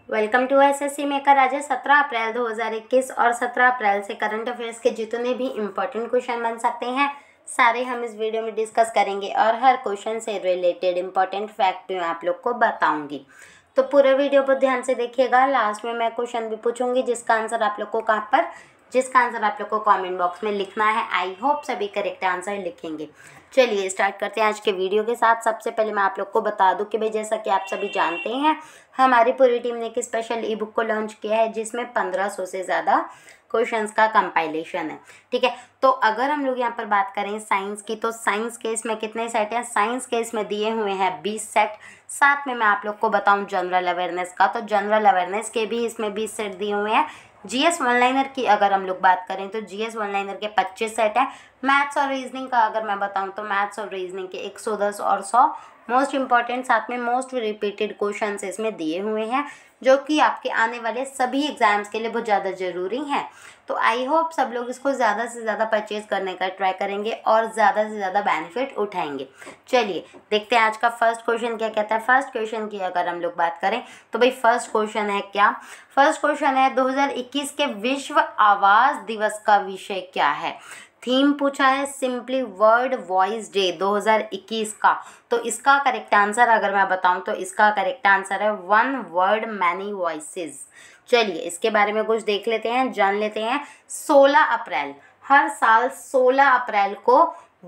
Welcome to SSC maker. आज है 17 अप्रैल 2021 और 17 अप्रैल से करंट अफेयर्स के जितने भी इम्पोर्टेंट क्वेश्चन बन सकते हैं सारे हम इस वीडियो में डिस्कस करेंगे और हर क्वेश्चन से रिलेटेड इम्पोर्टेंट फैक्ट भी मैं आप लोग को बताऊंगी। तो पूरे वीडियो पर ध्यान से देखिएगा। लास्ट में मैं क्वेश्चन भी पूछूंगी जिसका आंसर आप लोग को कमेंट बॉक्स में लिखना है। आई होप सभी करेक्ट आंसर लिखेंगे। चलिए स्टार्ट करते हैं आज के वीडियो के साथ। सबसे पहले मैं आप लोग को बता दूं कि भाई जैसा कि आप सभी जानते हैं हमारी पूरी टीम ने एक स्पेशल ई बुक को लॉन्च किया है जिसमें 1500 से ज़्यादा क्वेश्चंस का कंपाइलेशन है। ठीक है, तो अगर हम लोग यहाँ पर बात करें साइंस की, तो साइंस के इसमें कितने सेट हैं? साइंस के इसमें दिए हुए हैं 20 सेट। साथ में मैं आप लोग को बताऊं जनरल अवेयरनेस का, तो जनरल अवेयरनेस के भी इसमें 20 सेट दिए हुए हैं। जीएस वन लाइनर की अगर हम लोग बात करें तो जीएस वन लाइनर के 25 सेट हैं। मैथ्स और रीजनिंग का अगर मैं बताऊं तो मैथ्स और रीजनिंग के 110 और 100 मोस्ट इंपॉर्टेंट, साथ में मोस्ट रिपीटेड क्वेश्चंस इसमें दिए हुए हैं जो कि आपके आने वाले सभी एग्जाम्स के लिए बहुत ज़्यादा ज़रूरी हैं। तो आई होप सब लोग इसको ज़्यादा से ज़्यादा परचेज करने का ट्राई करेंगे और ज़्यादा से ज़्यादा बेनिफिट उठाएंगे। चलिए देखते हैं आज का फर्स्ट क्वेश्चन क्या कहता है। फर्स्ट क्वेश्चन की अगर हम लोग बात करें तो भाई फर्स्ट क्वेश्चन है क्या? फर्स्ट क्वेश्चन है 2021 के विश्व आवास दिवस का विषय क्या है? थीम पूछा है सिंपली वर्ल्ड वॉइस डे 2021 का। तो इसका करेक्ट आंसर अगर मैं बताऊं तो इसका करेक्ट आंसर है वन वर्ड मैनी वॉइसेस। चलिए इसके बारे में कुछ देख लेते हैं, जान लेते हैं। 16 अप्रैल, हर साल 16 अप्रैल को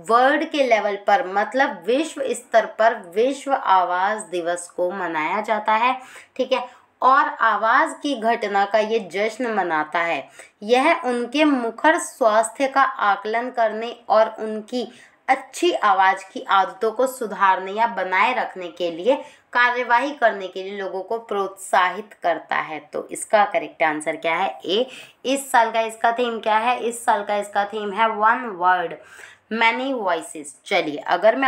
वर्ल्ड के लेवल पर मतलब विश्व स्तर पर विश्व आवास दिवस को मनाया जाता है। ठीक है, और आवाज़ की घटना का ये जश्न मनाता है। यह उनके मुखर स्वास्थ्य का आकलन करने और उनकी अच्छी आवाज़ की आदतों को सुधारने या बनाए रखने के लिए कार्यवाही करने के लिए लोगों को प्रोत्साहित करता है। तो इसका करेक्ट आंसर क्या है? ए। इस साल का इसका थीम क्या है? इस साल का इसका थीम है वन वर्ड मैनी वॉइसेस। चलिए अगर मैं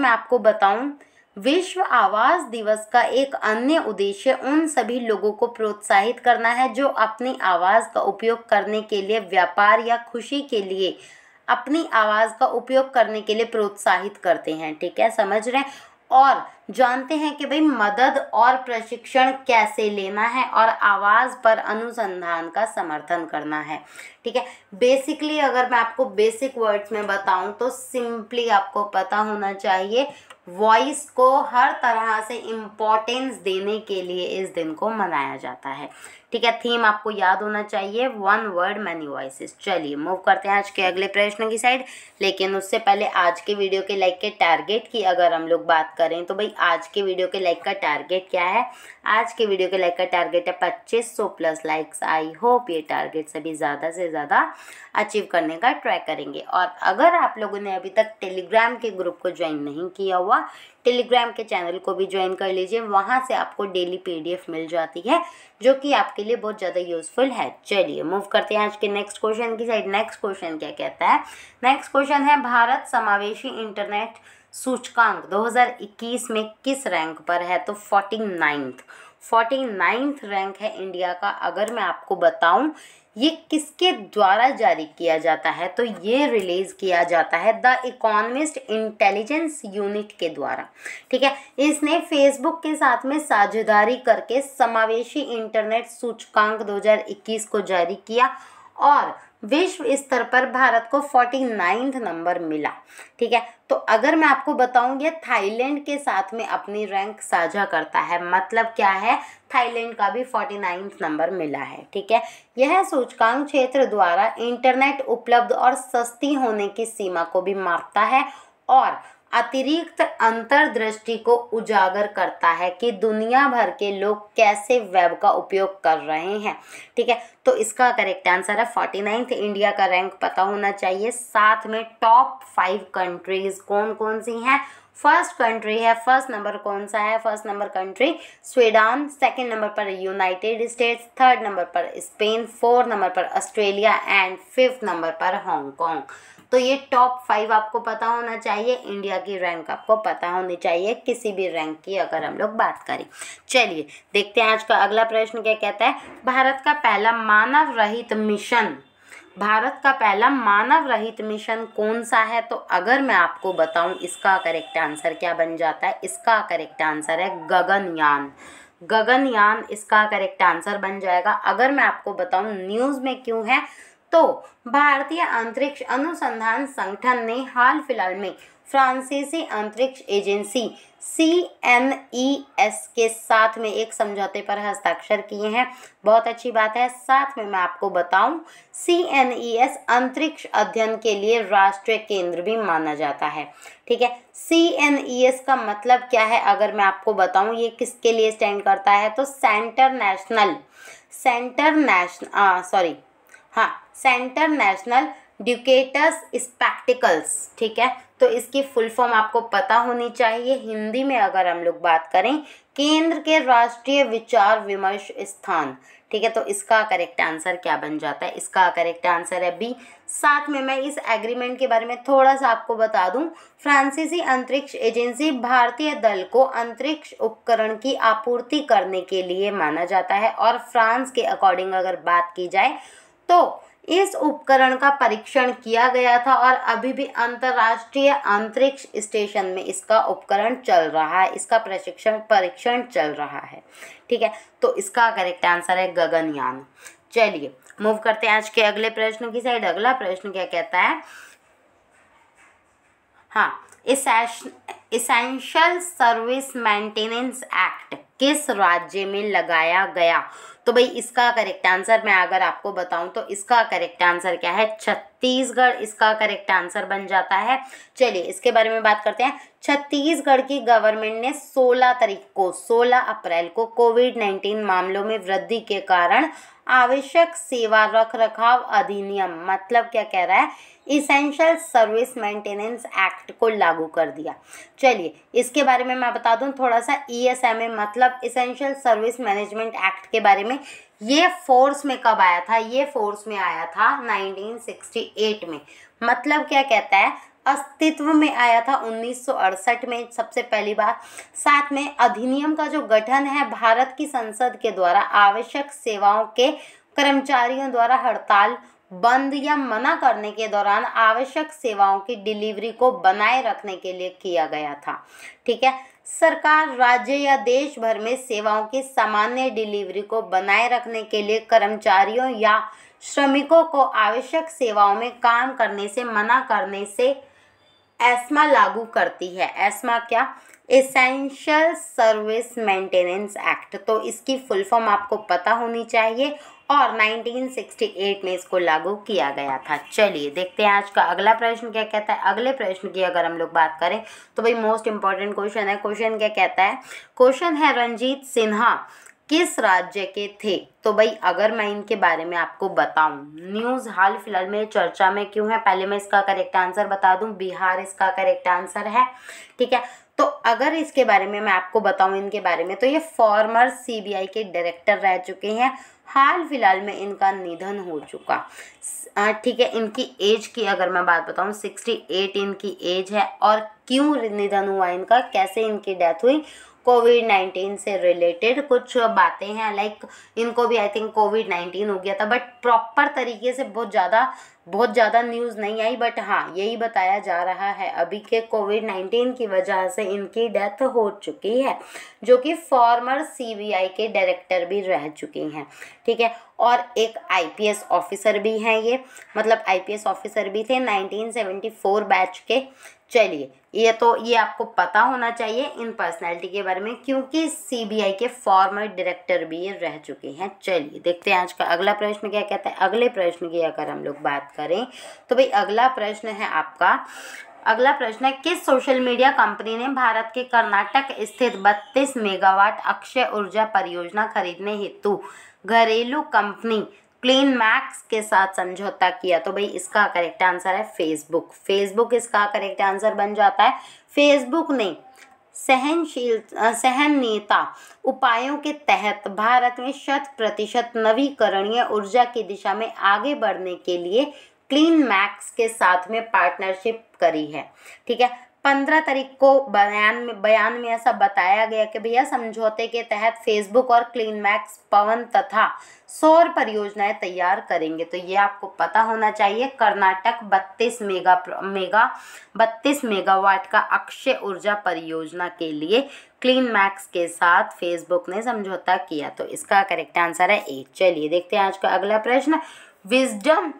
आपको बताऊं विश्व आवास दिवस का एक अन्य उद्देश्य उन सभी लोगों को प्रोत्साहित करना है जो अपनी आवाज़ का उपयोग करने के लिए व्यापार या खुशी के लिए अपनी आवाज़ का उपयोग करने के लिए प्रोत्साहित करते हैं। ठीक है, समझ रहे हैं और जानते हैं कि भाई मदद और प्रशिक्षण कैसे लेना है और आवाज़ पर अनुसंधान का समर्थन करना है। ठीक है, बेसिकली अगर मैं आपको बेसिक वर्ड्स में बताऊं तो सिंपली आपको पता होना चाहिए वॉइस को हर तरह से इम्पोर्टेंस देने के लिए इस दिन को मनाया जाता है। ठीक है, थीम आपको याद होना चाहिए वन वर्ड मैनी वॉइसेस। चलिए मूव करते हैं आज के अगले प्रश्न की साइड, लेकिन उससे पहले आज के वीडियो के लाइक के टारगेट की अगर हम लोग बात करें तो भाई आज के वीडियो के लाइक का टारगेट क्या है? आज के वीडियो के लाइक का टारगेट है 2500 प्लस लाइक्स। आई होप ये टारगेट सभी ज़्यादा से ज़्यादा अचीव करने का ट्राई करेंगे। और अगर आप लोगों ने अभी तक टेलीग्राम के ग्रुप को ज्वाइन नहीं किया हुआ, टेलीग्राम के चैनल को भी ज्वाइन कर लीजिए। वहाँ से आपको डेली पीडीएफ मिल जाती है जो कि आपके लिए बहुत ज़्यादा यूज़फुल है। चलिए मूव करते हैं आज के नेक्स्ट क्वेश्चन की साइड। नेक्स्ट क्वेश्चन क्या कहता है? नेक्स्ट क्वेश्चन है भारत समावेशी इंटरनेट सूचकांक 2021 में किस रैंक पर है? तो 49th रैंक है इंडिया का। अगर मैं आपको बताऊं ये किसके द्वारा जारी किया जाता है तो ये रिलीज किया जाता है द इकोनॉमिस्ट इंटेलिजेंस यूनिट के द्वारा। ठीक है, इसने फेसबुक के साथ में साझेदारी करके समावेशी इंटरनेट सूचकांक 2021 को जारी किया और विश्व स्तर पर भारत को 49th नंबर मिला। ठीक है, तो अगर मैं आपको बताऊं ये थाईलैंड के साथ में अपनी रैंक साझा करता है। मतलब क्या है? थाईलैंड का भी 49th नंबर मिला है। ठीक है, यह सूचकांक क्षेत्र द्वारा इंटरनेट उपलब्ध और सस्ती होने की सीमा को भी मापता है और अतिरिक्त अंतर्दृष्टि को उजागर करता है कि दुनिया भर के लोग कैसे वेब का उपयोग कर रहे हैं। ठीक है, तो इसका करेक्ट आंसर है 49th। इंडिया का रैंक पता होना चाहिए। साथ में टॉप 5 कंट्रीज कौन कौन सी हैं? फर्स्ट कंट्री है, फर्स्ट नंबर कौन सा है? First number country Sweden, second number पर यूनाइटेड स्टेट्स, थर्ड नंबर पर स्पेन, फोर्थ नंबर पर ऑस्ट्रेलिया एंड फिफ्थ नंबर पर हांगकांग। तो ये टॉप 5 आपको पता होना चाहिए। इंडिया की रैंक आपको पता होनी चाहिए किसी भी रैंक की अगर हम लोग बात करें। चलिए देखते हैं आज का अगला प्रश्न क्या कहता है। भारत का पहला मानव रहित मिशन कौन सा है? तो अगर मैं आपको बताऊं इसका करेक्ट आंसर क्या बन जाता है? इसका करेक्ट आंसर है गगनयान। गगनयान इसका करेक्ट आंसर बन जाएगा। अगर मैं आपको बताऊं न्यूज़ में क्यों है, तो भारतीय अंतरिक्ष अनुसंधान संगठन ने हाल फिलहाल में फ्रांसीसी अंतरिक्ष एजेंसी CNES के साथ में एक समझौते पर हस्ताक्षर किए हैं। बहुत अच्छी बात है। साथ में मैं आपको बताऊं CNES अंतरिक्ष अध्ययन के लिए राष्ट्रीय केंद्र भी माना जाता है। ठीक है, CNES का मतलब क्या है अगर मैं आपको बताऊं, ये किसके लिए स्टैंड करता है, तो सेंटर नेशनल ड्यूकेटस स्पेक्टिकल्स। ठीक है, तो इसकी फुल फॉर्म आपको पता होनी चाहिए। हिंदी में अगर हम लोग बात करें, केंद्र के राष्ट्रीय विचार विमर्श स्थान। ठीक है, तो इसका करेक्ट आंसर क्या बन जाता है, इसका करेक्ट आंसर है बी। साथ में मैं इस एग्रीमेंट के बारे में थोड़ा सा आपको बता दूं, फ्रांसीसी अंतरिक्ष एजेंसी भारतीय दल को अंतरिक्ष उपकरण की आपूर्ति करने के लिए माना जाता है, और फ्रांस के अकॉर्डिंग अगर बात की जाए तो इस उपकरण का परीक्षण किया गया था और अभी भी अंतर्राष्ट्रीय अंतरिक्ष स्टेशन में इसका उपकरण चल रहा है, इसका परीक्षण चल रहा है। ठीक है, तो इसका करेक्ट आंसर है गगनयान। चलिए मूव करते हैं आज के अगले प्रश्न की साइड। अगला प्रश्न क्या कहता है, एसेंशियल सर्विस मेंटेनेंस एक्ट किस राज्य में लगाया गया। तो भाई इसका करेक्ट आंसर मैं अगर आपको बताऊं तो इसका करेक्ट आंसर क्या है, छत्तीसगढ़ इसका करेक्ट आंसर बन जाता है। चलिए इसके बारे में बात करते हैं। छत्तीसगढ़ की गवर्नमेंट ने 16 अप्रैल को कोविड-19 मामलों में वृद्धि के कारण आवश्यक सेवा रख रखाव अधिनियम, मतलब क्या कह रहा है, इसेंशियल सर्विस मेंटेनेंस एक्ट को लागू कर दिया। चलिए इसके बारे में मैं बता दूं थोड़ा सा, ESMA मतलब इसेंशियल सर्विस मैनेजमेंट एक्ट के बारे में। ये फोर्स में कब आया था, ये फोर्स में आया था 1968 में। मतलब क्या कहता है, अस्तित्व में आया था 1968 में सबसे पहली बार। साथ में अधिनियम का जो गठन है भारत की संसद के द्वारा आवश्यक सेवाओं के कर्मचारियों द्वारा हड़ताल, बंद या मना करने के दौरान आवश्यक सेवाओं की डिलीवरी को बनाए रखने के लिए किया गया था। ठीक है, सरकार राज्य या देश भर में सेवाओं की सामान्य डिलीवरी को बनाए रखने के लिए कर्मचारियों या श्रमिकों को आवश्यक सेवाओं में काम करने से मना करने से एस्मा लागू करती है। एस्मा क्या, एसेंशियल सर्विस मेंटेनेंस एक्ट। तो इसकी फुल फॉर्म आपको पता होनी चाहिए और 1968 में इसको लागू किया गया था। चलिए देखते हैं आज का अगला प्रश्न क्या कहता है। अगले प्रश्न की अगर हम लोग बात करें तो भाई मोस्ट इंपॉर्टेंट क्वेश्चन है। क्वेश्चन क्या कहता है, क्वेश्चन है रणजीत सिन्हा किस राज्य के थे। तो भाई अगर मैं इनके बारे में आपको बताऊं, न्यूज़ हाल फिलहाल में चर्चा में क्यों है, पहले मैं इसका करेक्ट आंसर बता दूं, बिहार इसका करेक्ट आंसर है। ठीक है, तो अगर इसके बारे में मैं आपको बताऊं इनके बारे में, तो ये फॉर्मर CBI के डायरेक्टर रह चुके हैं। हाल फिलहाल में इनका निधन हो चुका। ठीक है, इनकी एज की अगर मैं बात बताऊं 68 इनकी एज है। और क्यों निधन हुआ इनका, कैसे इनकी डेथ हुई, कोविड-19 से रिलेटेड कुछ बातें हैं। लाइक इनको भी आई थिंक कोविड-19 हो गया था, बट प्रॉपर तरीके से बहुत ज़्यादा न्यूज़ नहीं आई। बट हाँ, यही बताया जा रहा है अभी के कोविड-19 की वजह से इनकी डेथ हो चुकी है, जो कि फॉर्मर CBI के डायरेक्टर भी रह चुके हैं। ठीक है, और एक IPS ऑफिसर भी हैं ये, मतलब IPS ऑफिसर भी थे 1974 बैच के। चलिए ये आपको पता होना चाहिए इन पर्सनैलिटी के बारे में, क्योंकि CBI के फॉर्मर डायरेक्टर भी ये रह चुके हैं। चलिए देखते हैं आज का अगला प्रश्न क्या कहता है। अगले प्रश्न की अगर हम लोग बात करें तो भाई अगला प्रश्न है आपका, अगला प्रश्न है किस सोशल मीडिया कंपनी ने भारत के कर्नाटक स्थित 32 मेगावाट अक्षय ऊर्जा परियोजना खरीदने हेतु घरेलू कंपनी क्लीनमैक्स के साथ समझौता किया। तो भाई इसका करेक्ट आंसर है फेसबुक इसका करेक्ट आंसर बन जाता है। फेसबुक ने सहनीयता उपायों के तहत भारत में 100% नवीकरणीय ऊर्जा की दिशा में आगे बढ़ने के लिए क्लीनमैक्स के साथ में पार्टनरशिप करी है। ठीक है, 15 तारीख को बयान में ऐसा बताया गया कि भैया समझौते के तहत फेसबुक और क्लीनमैक्स पवन तथा सौर परियोजनाएं तैयार करेंगे। तो ये आपको पता होना चाहिए। कर्नाटक 32 मेगावाट का अक्षय ऊर्जा परियोजना के लिए क्लीनमैक्स के साथ फेसबुक ने समझौता किया। तो इसका करेक्ट आंसर है ए। चलिए देखते हैं आज का अगला प्रश्न। विजडम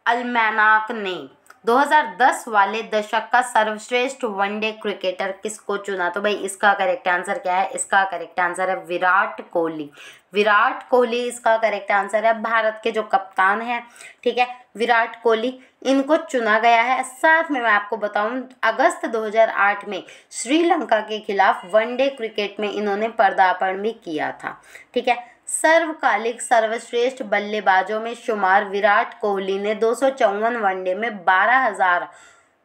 अल्मैनाक ने 2010 वाले दशक का सर्वश्रेष्ठ वनडे क्रिकेटर किसको चुना? तो भाई इसका करेक्ट आंसर क्या है? इसका करेक्ट आंसर है विराट कोहली। विराट कोहली इसका करेक्ट आंसर है। भारत के जो कप्तान हैं, ठीक है, विराट कोहली, इनको चुना गया है। साथ में मैं आपको बताऊं, अगस्त 2008 में श्रीलंका के खिलाफ वनडे क्रिकेट में इन्होंने पदार्पण भी किया था, ठीक है। सर्वकालिक सर्वश्रेष्ठ बल्लेबाजों में शुमार विराट कोहली ने 254 वनडे में 12,000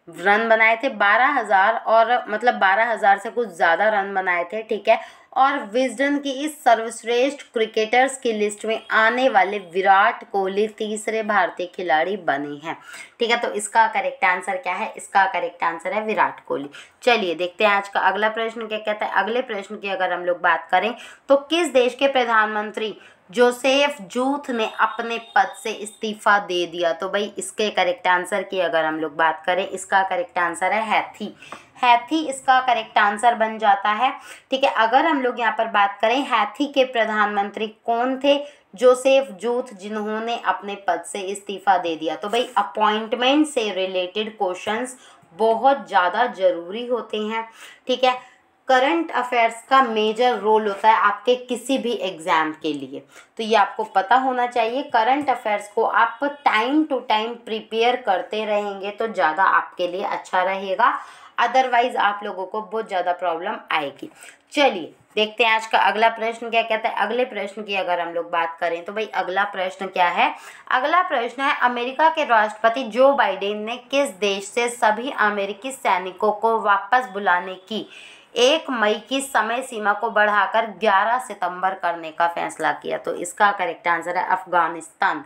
रन बनाए थे। 12,000 और मतलब 12,000 से कुछ ज़्यादा रन बनाए थे, ठीक है। और विजडन की इस सर्वश्रेष्ठ क्रिकेटर्स की लिस्ट में आने वाले विराट कोहली तीसरे भारतीय खिलाड़ी बने हैं, ठीक है। तो इसका करेक्ट आंसर क्या है? इसका करेक्ट आंसर है विराट कोहली। चलिए देखते हैं आज का अगला प्रश्न क्या कहता है। अगले प्रश्न की अगर हम लोग बात करें तो किस देश के प्रधानमंत्री जोसेफ जूथ ने अपने पद से इस्तीफा दे दिया? तो भाई इसके करेक्ट आंसर की अगर हम लोग बात करें, इसका करेक्ट आंसर है हैथी। हैथी इसका करेक्ट आंसर बन जाता है, ठीक है। अगर हम लोग यहाँ पर बात करें हैथी के प्रधानमंत्री कौन थे? जोसेफ जूथ, जिन्होंने अपने पद से इस्तीफा दे दिया। तो भाई अपॉइंटमेंट से रिलेटेड क्वेश्चंस बहुत ज़्यादा जरूरी होते हैं, ठीक है। करंट अफेयर्स का मेजर रोल होता है आपके किसी भी एग्ज़ाम के लिए, तो ये आपको पता होना चाहिए। करंट अफेयर्स को आप टाइम टू टाइम प्रिपेयर करते रहेंगे तो ज़्यादा आपके लिए अच्छा रहेगा, अदरवाइज आप लोगों को बहुत ज़्यादा प्रॉब्लम आएगी। चलिए देखते हैं आज का अगला प्रश्न क्या कहता है। अगले प्रश्न की अगर हम लोग बात करें तो भाई अगला प्रश्न क्या है? अगला प्रश्न है, अमेरिका के राष्ट्रपति जो बाइडेन ने किस देश से सभी अमेरिकी सैनिकों को वापस बुलाने की 1 मई की समय सीमा को बढ़ाकर 11 सितंबर करने का फैसला किया? तो इसका करेक्ट आंसर है अफगानिस्तान।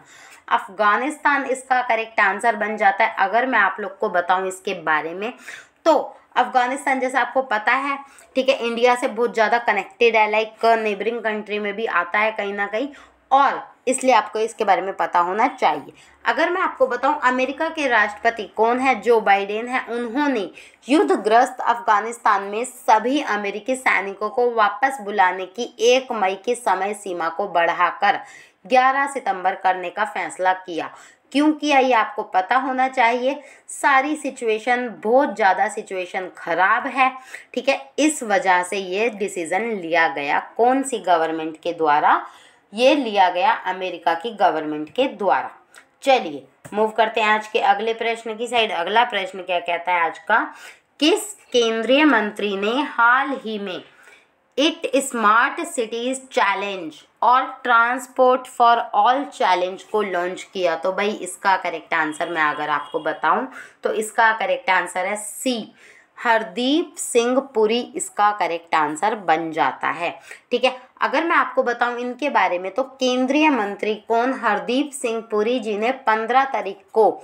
अफगानिस्तान इसका करेक्ट आंसर बन जाता है। अगर मैं आप लोग को बताऊं इसके बारे में तो अफगानिस्तान जैसा आपको पता है, ठीक है, इंडिया से बहुत ज़्यादा कनेक्टेड है, लाइक नेबरिंग कंट्री में भी आता है कहीं ना कहीं, और इसलिए आपको इसके बारे में पता होना चाहिए। अगर मैं आपको बताऊं अमेरिका के राष्ट्रपति कौन है? जो बाइडेन है। उन्होंने युद्धग्रस्त अफगानिस्तान में सभी अमेरिकी सैनिकों को वापस बुलाने की 1 मई की समय सीमा को बढ़ाकर 11 सितंबर करने का फैसला किया। क्यों किया ये आपको पता होना चाहिए। सारी सिचुएशन, बहुत ज़्यादा सिचुएशन खराब है, ठीक है, इस वजह से ये डिसीज़न लिया गया। कौन सी गवर्नमेंट के द्वारा? ये लिया गया अमेरिका की गवर्नमेंट के द्वारा। चलिए मूव करते हैं आज के अगले प्रश्न की साइड। अगला प्रश्न क्या कहता है आज का? किस केंद्रीय मंत्री ने हाल ही में इट स्मार्ट सिटीज चैलेंज और ट्रांसपोर्ट फॉर ऑल चैलेंज को लॉन्च किया? तो भाई इसका करेक्ट आंसर मैं अगर आपको बताऊं तो इसका करेक्ट आंसर है सी, हरदीप सिंह पुरी इसका करेक्ट आंसर बन जाता है, ठीक है। अगर मैं आपको बताऊं इनके बारे में तो केंद्रीय मंत्री कौन? हरदीप सिंह पुरी जी ने 15 तारीख को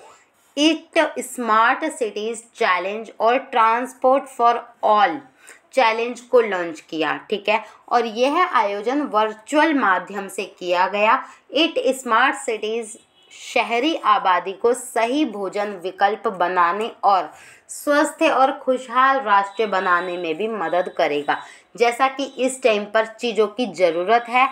इट स्मार्ट सिटीज चैलेंज और ट्रांसपोर्ट फॉर ऑल चैलेंज को लॉन्च किया, ठीक है। और यह आयोजन वर्चुअल माध्यम से किया गया। इट स्मार्ट सिटीज शहरी आबादी को सही भोजन विकल्प बनाने और स्वस्थ और खुशहाल राष्ट्र बनाने में भी मदद करेगा। जैसा कि इस टाइम पर चीज़ों की ज़रूरत है,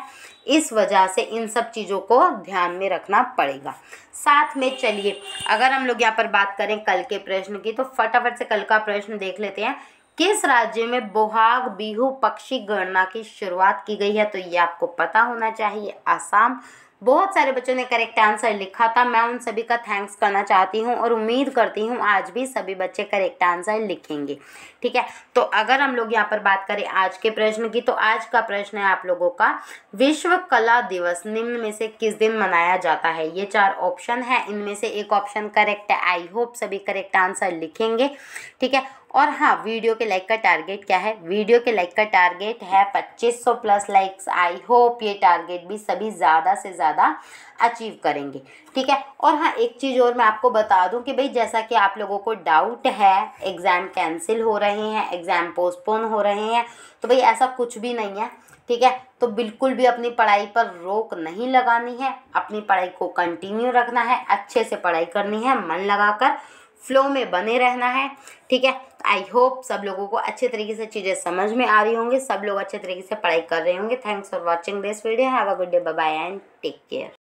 इस वजह से इन सब चीज़ों को ध्यान में रखना पड़ेगा। साथ में चलिए अगर हम लोग यहाँ पर बात करें कल के प्रश्न की तो फटाफट से कल का प्रश्न देख लेते हैं। किस राज्य में बोहाग बिहू पक्षी गणना की शुरुआत की गई है? तो ये आपको पता होना चाहिए, आसाम। बहुत सारे बच्चों ने करेक्ट आंसर लिखा था, मैं उन सभी का थैंक्स करना चाहती हूँ और उम्मीद करती हूँ आज भी सभी बच्चे करेक्ट आंसर लिखेंगे, ठीक है। तो अगर हम लोग यहाँ पर बात करें आज के प्रश्न की तो आज का प्रश्न है आप लोगों का, विश्व कला दिवस निम्न में से किस दिन मनाया जाता है? ये 4 ऑप्शन है, इनमें से एक ऑप्शन करेक्ट है। आई होप सभी करेक्ट आंसर लिखेंगे, ठीक है। और हाँ, वीडियो के लाइक का टारगेट क्या है? वीडियो के लाइक का टारगेट है 2500 प्लस लाइक्स। आई होप ये टारगेट भी सभी ज़्यादा से ज़्यादा अचीव करेंगे, ठीक है। और हाँ, एक चीज़ और मैं आपको बता दूं कि भाई जैसा कि आप लोगों को डाउट है एग्ज़ाम कैंसिल हो रहे हैं, एग्ज़ाम पोस्टपोन हो रहे हैं, तो भाई ऐसा कुछ भी नहीं है, ठीक है। तो बिल्कुल भी अपनी पढ़ाई पर रोक नहीं लगानी है, अपनी पढ़ाई को कंटिन्यू रखना है, अच्छे से पढ़ाई करनी है, मन लगाकर फ्लो में बने रहना है, ठीक है। आई होप सब लोगों को अच्छे तरीके से चीज़ें समझ में आ रही होंगी, सब लोग अच्छे तरीके से पढ़ाई कर रहे होंगे। Thanks for watching this video. Have a good day, bye bye and take care.